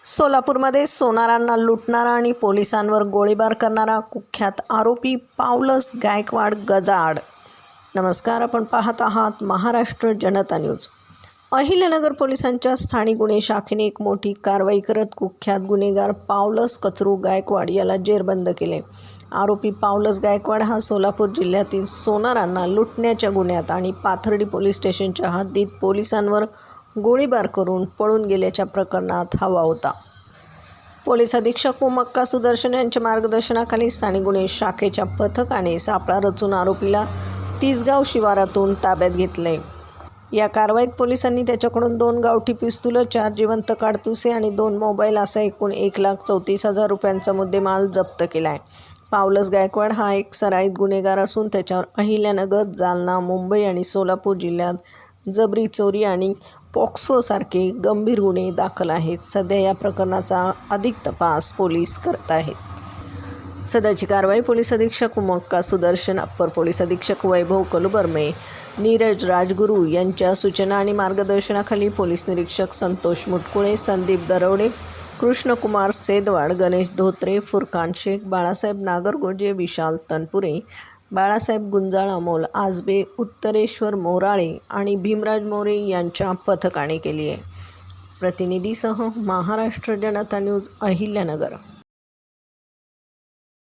सोलापूरमध्ये सोनारांना लुटणारा आणि पोलिसांवर गोळीबार करणारा कुख्यात आरोपी पावलस गायकवाड गजाआड. नमस्कार, आपण पाहत आहात महाराष्ट्र जनता न्यूज. अहिल्यानगर पोलिसांच्या स्थानिक गुन्हे शाखेने एक मोठी कारवाई करत कुख्यात गुन्हेगार पावलस कचरू गायकवाड याला जेरबंद केले. आरोपी पावलस गायकवाड हा सोलापूर जिल्ह्यातील सोनारांना लुटण्याच्या गुन्ह्यात आणि पाथर्डी पोलीस स्टेशनच्या हद्दीत पोलिसांवर गोळीबार करून पळून गेल्याच्या प्रकरणात हवा होता. पोलीस अधीक्षक मक्का सुदर्शन यांच्या मार्गदर्शनाखाली स्थानिक गुन्हे शाखेच्या पथकाने सापळा रचून आरोपीला तिसगाव शिवारातून ताब्यात घेतले. या कारवाईत पोलिसांनी त्याच्याकडून 2 गावठी पिस्तुलं, 4 जिवंत काडतुसे आणि 2 मोबाईल असा एकूण 1,34,000 रुपयांचा मुद्देमाल जप्त केला आहे. पावलस गायकवाड हा एक सराईत गुन्हेगार असून त्याच्यावर अहिल्यानगर, जालना, मुंबई आणि सोलापूर जिल्ह्यात जबरी चोरी आणि पॉक्सोसारखे गंभीर गुन्हे दाखल आहेत. सध्या या प्रकरणाचा अधिक तपास पोलीस करत आहेत. सध्याची कारवाई पोलीस अधीक्षक मक्का सुदर्शन, अप्पर पोलीस अधीक्षक वैभव कलुबर्मे, नीरज राजगुरू यांच्या सूचना आणि मार्गदर्शनाखाली पोलीस निरीक्षक संतोष मुटकुळे, संदीप दरवडे, कृष्णकुमार सेदवाड, गणेश धोत्रे, फुरकान शेख, बाळासाहेब नागरगोजे, विशाल तनपुरे, बाळासाहेब गुंजाळ, अमोल आजबे, उत्तरेश्वर मोराळे आणि भीमराज मोरे यांच्या पथकाने केली आहे. प्रतिनिधीसह महाराष्ट्र जनता न्यूज, अहिल्यानगर.